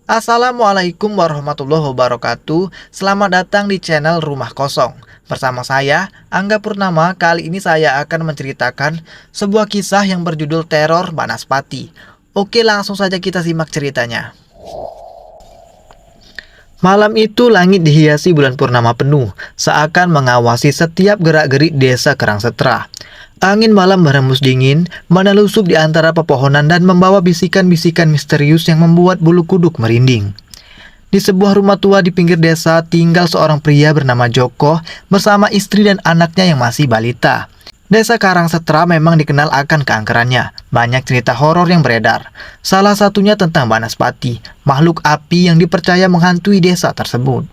Assalamualaikum warahmatullahi wabarakatuh. Selamat datang di channel Rumah Kosong. Bersama saya, Angga Purnama. Kali ini saya akan menceritakan sebuah kisah yang berjudul Teror Banaspati. Oke, langsung saja kita simak ceritanya. Malam itu langit dihiasi bulan purnama penuh, seakan mengawasi setiap gerak-gerik desa Karangsetra. Angin malam berhembus dingin, menelusup di antara pepohonan dan membawa bisikan-bisikan misterius yang membuat bulu kuduk merinding. Di sebuah rumah tua di pinggir desa tinggal seorang pria bernama Joko bersama istri dan anaknya yang masih balita. Desa Karangsetra memang dikenal akan keangkerannya. Banyak cerita horor yang beredar. Salah satunya tentang Banaspati, makhluk api yang dipercaya menghantui desa tersebut.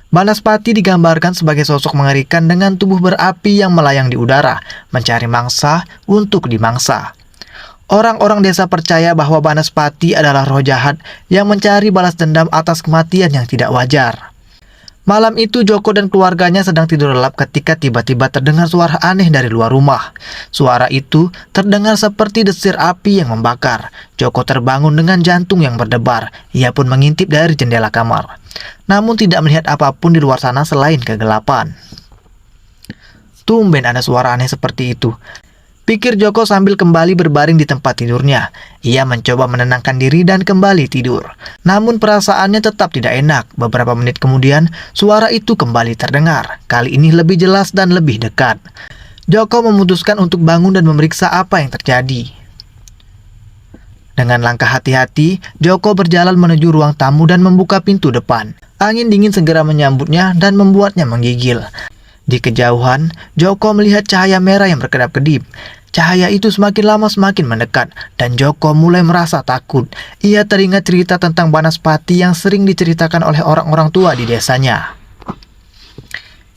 Banaspati digambarkan sebagai sosok mengerikan dengan tubuh berapi yang melayang di udara, mencari mangsa untuk dimangsa. Orang-orang desa percaya bahwa Banaspati adalah roh jahat yang mencari balas dendam atas kematian yang tidak wajar. Malam itu Joko dan keluarganya sedang tidur lelap ketika tiba-tiba terdengar suara aneh dari luar rumah. Suara itu terdengar seperti desir api yang membakar. Joko terbangun dengan jantung yang berdebar. Ia pun mengintip dari jendela kamar, namun tidak melihat apapun di luar sana selain kegelapan. Tumben ada suara aneh seperti itu, pikir Joko sambil kembali berbaring di tempat tidurnya. Ia mencoba menenangkan diri dan kembali tidur. Namun perasaannya tetap tidak enak. Beberapa menit kemudian, suara itu kembali terdengar. Kali ini lebih jelas dan lebih dekat. Joko memutuskan untuk bangun dan memeriksa apa yang terjadi. Dengan langkah hati-hati, Joko berjalan menuju ruang tamu dan membuka pintu depan. Angin dingin segera menyambutnya dan membuatnya menggigil. Di kejauhan, Joko melihat cahaya merah yang berkedap-kedip. Cahaya itu semakin lama semakin mendekat, dan Joko mulai merasa takut. Ia teringat cerita tentang Banaspati yang sering diceritakan oleh orang-orang tua di desanya.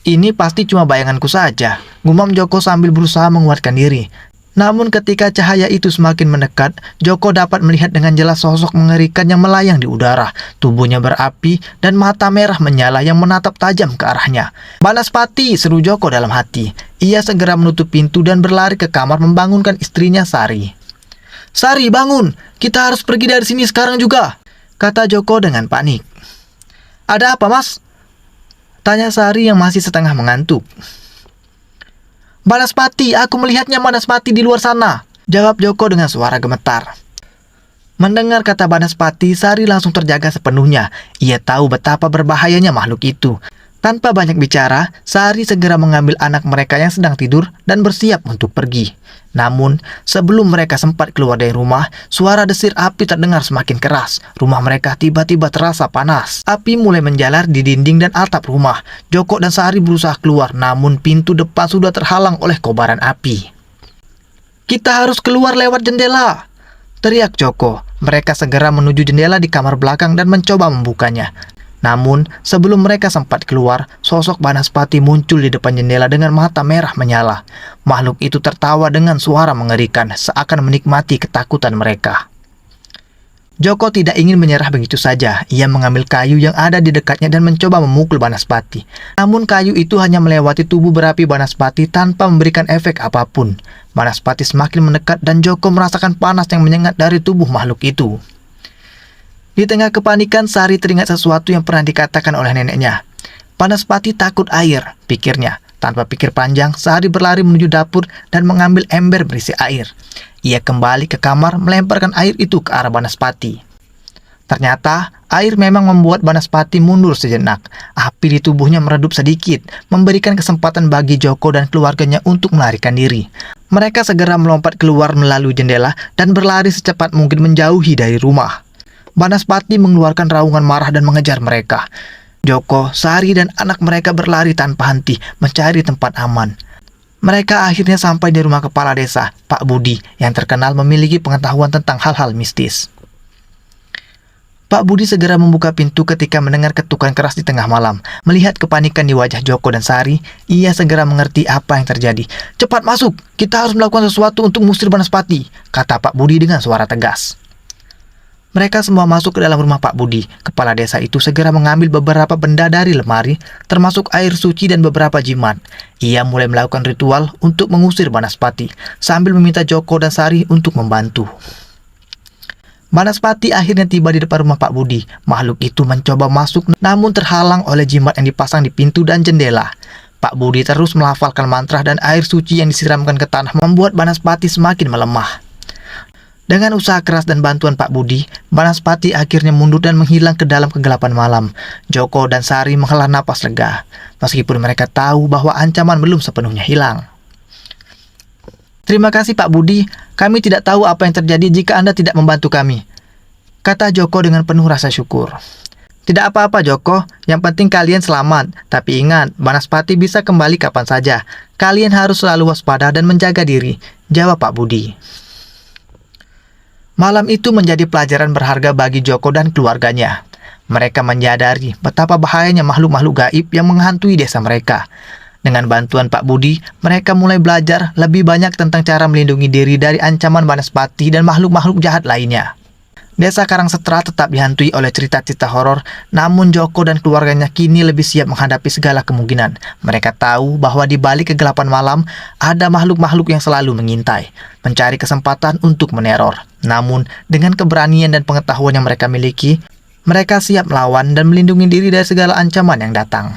Ini pasti cuma bayanganku saja, gumam Joko sambil berusaha menguatkan diri. Namun ketika cahaya itu semakin mendekat, Joko dapat melihat dengan jelas sosok mengerikan yang melayang di udara. Tubuhnya berapi dan mata merah menyala yang menatap tajam ke arahnya. "Banaspati!" seru Joko dalam hati. Ia segera menutup pintu dan berlari ke kamar membangunkan istrinya Sari. "Sari, bangun! Kita harus pergi dari sini sekarang juga!" kata Joko dengan panik. "Ada apa, Mas?" tanya Sari yang masih setengah mengantuk. "Banaspati, aku melihatnya Banaspati di luar sana," jawab Joko dengan suara gemetar. Mendengar kata Banaspati, Sari langsung terjaga sepenuhnya. Ia tahu betapa berbahayanya makhluk itu. Tanpa banyak bicara, Sari segera mengambil anak mereka yang sedang tidur dan bersiap untuk pergi. Namun, sebelum mereka sempat keluar dari rumah, suara desir api terdengar semakin keras. Rumah mereka tiba-tiba terasa panas. Api mulai menjalar di dinding dan atap rumah. Joko dan Sari berusaha keluar, namun pintu depan sudah terhalang oleh kobaran api. "Kita harus keluar lewat jendela!" teriak Joko. Mereka segera menuju jendela di kamar belakang dan mencoba membukanya. Namun, sebelum mereka sempat keluar, sosok Banaspati muncul di depan jendela dengan mata merah menyala. Makhluk itu tertawa dengan suara mengerikan, seakan menikmati ketakutan mereka. Joko tidak ingin menyerah begitu saja. Ia mengambil kayu yang ada di dekatnya dan mencoba memukul Banaspati. Namun kayu itu hanya melewati tubuh berapi Banaspati tanpa memberikan efek apapun. Banaspati semakin mendekat dan Joko merasakan panas yang menyengat dari tubuh makhluk itu. Di tengah kepanikan, Sari teringat sesuatu yang pernah dikatakan oleh neneknya. "Banaspati takut air," pikirnya. Tanpa pikir panjang, Sari berlari menuju dapur dan mengambil ember berisi air. Ia kembali ke kamar melemparkan air itu ke arah Banaspati. Ternyata, air memang membuat Banaspati mundur sejenak. Api di tubuhnya meredup sedikit, memberikan kesempatan bagi Joko dan keluarganya untuk melarikan diri. Mereka segera melompat keluar melalui jendela dan berlari secepat mungkin menjauhi dari rumah. Banaspati mengeluarkan raungan marah dan mengejar mereka. Joko, Sari, dan anak mereka berlari tanpa henti mencari tempat aman. Mereka akhirnya sampai di rumah kepala desa, Pak Budi, yang terkenal memiliki pengetahuan tentang hal-hal mistis. Pak Budi segera membuka pintu ketika mendengar ketukan keras di tengah malam. Melihat kepanikan di wajah Joko dan Sari, ia segera mengerti apa yang terjadi. "Cepat masuk, kita harus melakukan sesuatu untuk mengusir Banaspati," kata Pak Budi dengan suara tegas. Mereka semua masuk ke dalam rumah Pak Budi. Kepala desa itu segera mengambil beberapa benda dari lemari, termasuk air suci dan beberapa jimat. Ia mulai melakukan ritual untuk mengusir Banaspati, sambil meminta Joko dan Sari untuk membantu. Banaspati akhirnya tiba di depan rumah Pak Budi. Makhluk itu mencoba masuk namun terhalang oleh jimat yang dipasang di pintu dan jendela. Pak Budi terus melafalkan mantra dan air suci yang disiramkan ke tanah membuat Banaspati semakin melemah. Dengan usaha keras dan bantuan Pak Budi, Banaspati akhirnya mundur dan menghilang ke dalam kegelapan malam. Joko dan Sari menghela napas lega, meskipun mereka tahu bahwa ancaman belum sepenuhnya hilang. "Terima kasih Pak Budi, kami tidak tahu apa yang terjadi jika Anda tidak membantu kami," kata Joko dengan penuh rasa syukur. "Tidak apa-apa Joko, yang penting kalian selamat. Tapi ingat, Banaspati bisa kembali kapan saja. Kalian harus selalu waspada dan menjaga diri," jawab Pak Budi. Malam itu menjadi pelajaran berharga bagi Joko dan keluarganya. Mereka menyadari betapa bahayanya makhluk-makhluk gaib yang menghantui desa mereka. Dengan bantuan Pak Budi, mereka mulai belajar lebih banyak tentang cara melindungi diri dari ancaman Banaspati dan makhluk-makhluk jahat lainnya. Desa Karangsetra tetap dihantui oleh cerita-cerita horor, namun Joko dan keluarganya kini lebih siap menghadapi segala kemungkinan. Mereka tahu bahwa di balik kegelapan malam, ada makhluk-makhluk yang selalu mengintai, mencari kesempatan untuk meneror. Namun, dengan keberanian dan pengetahuan yang mereka miliki, mereka siap melawan dan melindungi diri dari segala ancaman yang datang.